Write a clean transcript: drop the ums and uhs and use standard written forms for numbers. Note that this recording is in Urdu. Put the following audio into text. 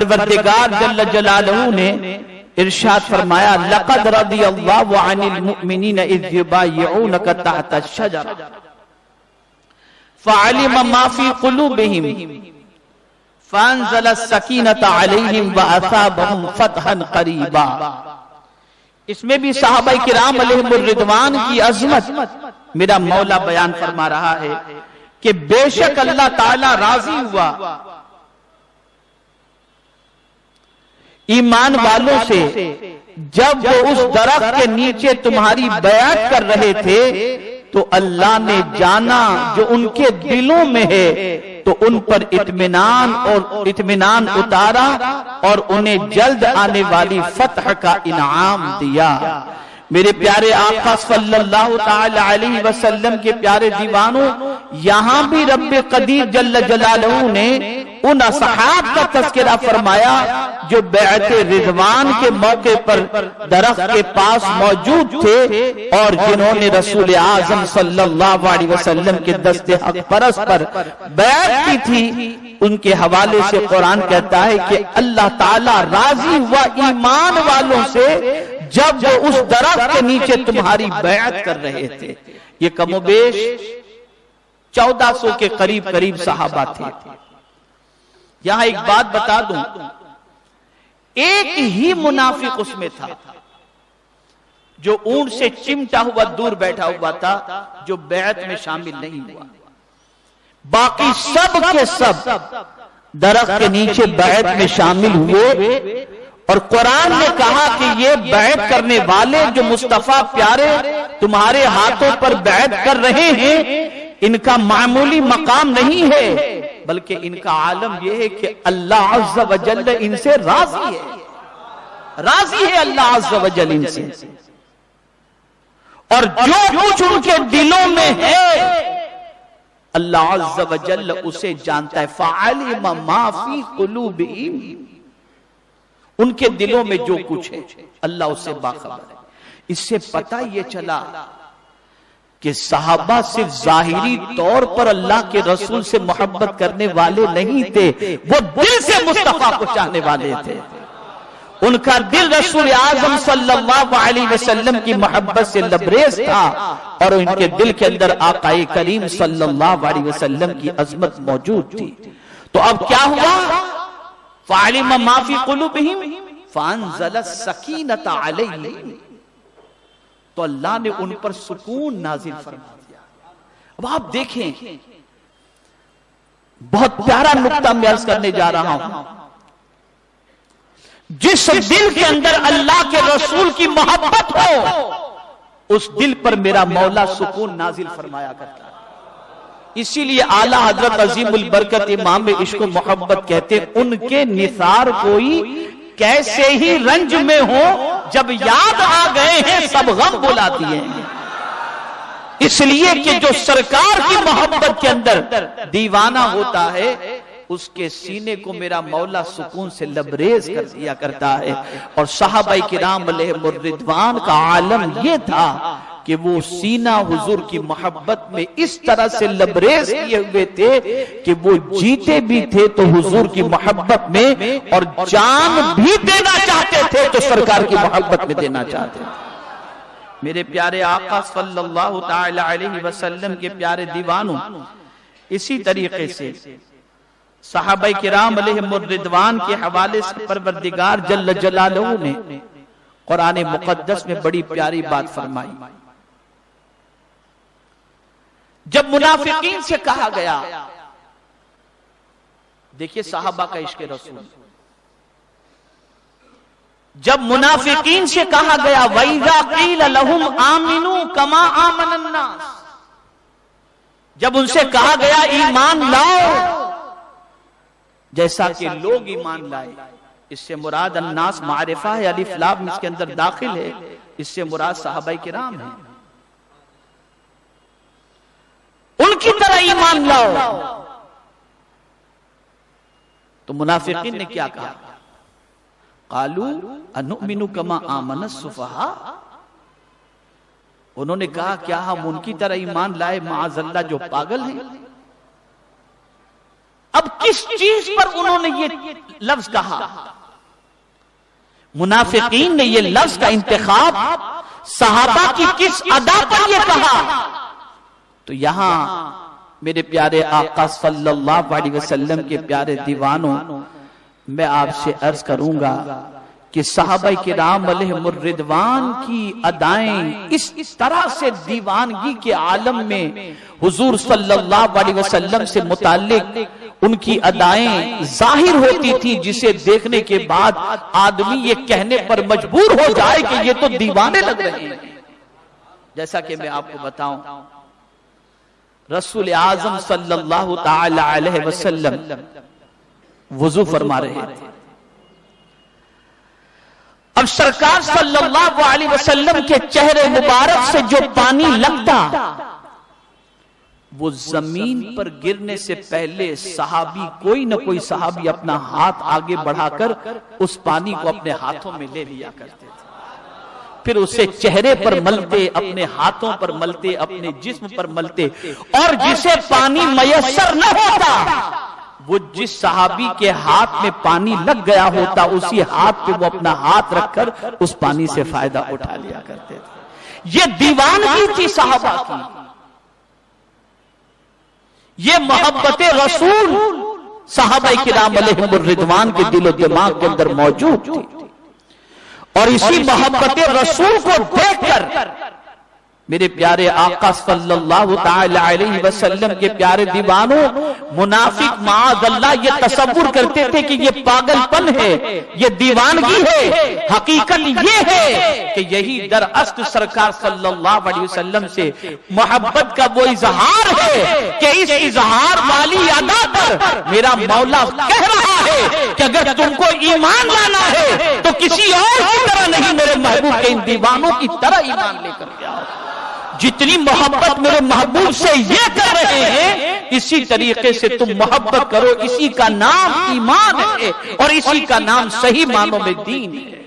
پروردگار جل جلالہ نے ارشاد فرمایا لقد رضی اللہ عن المؤمنین اذ یبایعونک تحت الشجرہ فعلم ما فی قلوبہم فانزل السکینۃ علیہم واثابہم فتحا قریبا۔ اس میں بھی صحابہ کرام علیہم الرضوان کی عظمت میرا مولا بیان فرما رہا ہے کہ بے شک اللہ تعالی راضی ہوا ایمان والوں سے جب وہ اس درخت کے نیچے تمہاری بیعت کر رہے تھے تو اللہ نے جانا جو ان کے دلوں میں ہے تو ان پر اطمینان اتارا اور انہیں جلد آنے والی فتح کا انعام دیا۔ میرے پیارے آقا صلی اللہ تعالی علیہ وسلم کے پیارے دیوانوں، یہاں بھی رب قدیر جل جلالہ نے ان اصحاب کا تذکرہ فرمایا جو بیعت رضوان کے موقع پر درخت کے پاس موجود تھے اور جنہوں نے رسول اعظم صلی اللہ علیہ وسلم کے دست حق پرست پر بیعت کی تھی۔ ان کے حوالے سے قرآن کہتا ہے کہ اللہ تعالی راضی ہوا ایمان والوں سے جب وہ اس درخت کے نیچے تمہاری بیعت کر رہے تھے۔ یہ کم و بیش 1400 کے قریب صحابہ تھے۔ یہاں ایک بات بتا دوں، ایک ہی منافق اس میں تھا جو اونٹ سے چمٹا ہوا دور بیٹھا ہوا تھا، جو بیعت میں شامل نہیں ہوا۔ باقی سب کے سب درخت کے نیچے بیعت میں شامل ہوئے، اور قرآن نے کہا کہ یہ بیعت کرنے والے جو مصطفیٰ پیارے تمہارے ہاتھوں پر بیعت کر رہے ہیں، ان کا معمولی مقام نہیں ہے، بلکہ ان کا عالم یہ ہے کہ اللہ عز و جل ان سے راضی ہے اللہ عز و جل ان سے، اور جو کچھ ان کے دلوں میں ہے اللہ عز و جل اسے جانتا ہے۔ فعلم ما فی قلوبہم، ان کے دلوں میں جو کچھ ہے اللہ اس سے باخبر ہے۔ اس سے پتہ یہ چلا کہ صحابہ صرف ظاہری طور پر اللہ کے رسول سے محبت کرنے والے نہیں تھے، وہ دل سے مصطفیٰ کو چاہنے والے تھے۔ ان کا دل رسول اعظم صلی اللہ علیہ وسلم کی محبت سے لبریز تھا، اور ان کے دل کے اندر آقا کریم صلی اللہ علیہ وسلم کی عظمت موجود تھی۔ تو اب کیا ہوا؟ فَعَلِمَ مَا فِي قُلُوبِهِمْ فَأَنزَلَ السَّكِينَةَ عَلَيْهِمْ، تو اللہ نے ان پر سکون نازل فرما دیا۔ اب آپ دیکھیں، بہت پیارا نقطہ میں عرض کرنے جا رہا ہوں، جس دل کے اندر اللہ کے رسول کی محبت ہو اس دل پر میرا مولا سکون نازل فرمایا کرتا ہے۔ اسی لیے اعلیٰ حضرت عظیم البرکت امام عشق و محبت کہتے ہیں ان کے نثار کوئی کیسے ہی رنج میں ہو، جب یاد آ گئے ہیں سب غم بلاتی ہیں۔ اس لیے کہ جو سرکار کی محبت کے اندر دیوانہ ہوتا ہے اس کے سینے کو میرا مولا سکون سے لبریز کر دیا کرتا ہے۔ اور صحابہ کرام علیہم الرضوان کا عالم یہ تھا کہ وہ سینہ حضور کی محبت میں اس طرح سے لبریز کیے ہوئے تھے کہ وہ جیتے بھی تھے تو حضور کی محبت میں، اور جان بھی دینا چاہتے تھے تو سرکار کی محبت میں دینا چاہتے تھے۔ میرے پیارے آقا صلی اللہ تعالی علیہ وسلم کے پیارے دیوانوں، اسی طریقے سے صحابہ کرام علیہم الرضوان کے حوالے سے پروردگار جل جلالہ نے قرآن مقدس میں بڑی پیاری بات فرمائی۔ جب منافقین سے کہا گیا، دیکھیے صحابہ کا عشق رسول، جب منافقین سے کہا گیا وَإِذَا قِيلَ لَهُمْ آمِنُوا كَمَا آمَنَ النَّاسِ، جب ان سے کہا گیا ایمان لاؤ جیسا کہ لوگ ایمان لائے، اس سے مراد الناس معرفہ ہے، الف لام اس کے اندر داخل ہے، اس سے مراد صحابہ کرام ہیں، ان کی طرح ایمان لاؤ۔ تو منافقین نے کیا کہا؟ قالوا انؤمن كما آمن السفہاء، انہوں نے کہا کیا ہم ان کی طرح ایمان لائے معاذ اللہ جو پاگل ہیں؟ اب کس چیز پر انہوں نے یہ لفظ کہا؟ منافقین نے یہ لفظ کا انتخاب صحابہ کی کس ادا پر یہ کہا؟ تو یہاں میرے پیارے آقا صلی اللہ علیہ وسلم کے پیارے دیوانوں، میں آپ سے عرض کروں گا کہ صحابہ کرام علیہم الرضوان کی ادائیں اس طرح سے دیوانگی کے عالم میں حضور صلی اللہ علیہ وسلم سے متعلق ان کی ادائیں ظاہر ہوتی تھی، جسے دیکھنے کے بعد آدمی یہ کہنے پر مجبور ہو جائے کہ یہ تو دیوانے لگ رہے ہیں۔ جیسا کہ میں آپ کو بتاؤں، رسول اعظم صلی اللہ تعالی علیہ وسلم وضو فرما رہے تھے۔ اب سرکار صلی اللہ علیہ وسلم کے چہرے مبارک سے جو پانی لگتا، وہ زمین پر گرنے سے پہلے صحابی، کوئی نہ کوئی صحابی اپنا ہاتھ آگے بڑھا کر اس پانی کو اپنے ہاتھوں میں لے لیا کرتے تھے، پھر اسے چہرے پر ملتے، اپنے ہاتھوں پر ملتے، اپنے جسم پر ملتے، اور جسے پانی میسر نہ ہوتا، وہ جس صحابی کے ہاتھ میں پانی لگ گیا ہوتا، اسی ہاتھ پہ وہ اپنا ہاتھ رکھ کر اس پانی سے فائدہ اٹھا لیا کرتے تھے۔ یہ دیوانگی تھی صحابہ کی، یہ محبت رسول صحابہ کرام علیہم الرضوان کے دل و دماغ کے اندر موجود تھی، اور اسی محبت رسول کو دیکھ کر میرے پیارے آقا صلی اللہ تعالی علیہ وسلم کے پیارے دیوانوں، منافق معاذ اللہ یہ تصور کرتے تھے کہ یہ پاگل پن ہے، یہ دیوانگی ہے۔ حقیقت یہ ہے کہ یہی در اصل سرکار صلی اللہ علیہ وسلم سے محبت کا وہ اظہار ہے کہ اس اظہار والی ادا پر میرا مولا کہہ رہا ہے کہ اگر تم کو ایمان لانا ہے تو کسی اور کی طرح نہیں، میرے محبوب کے ان دیوانوں کی طرح ایمان لے کر کے آؤ۔ جتنی محبت میرے محبوب سے یہ کر رہے ہیں، اسی طریقے سے تم محبت کرو، اسی کا نام ایمان ہے اور اسی کا نام صحیح معنوں میں دین ہے۔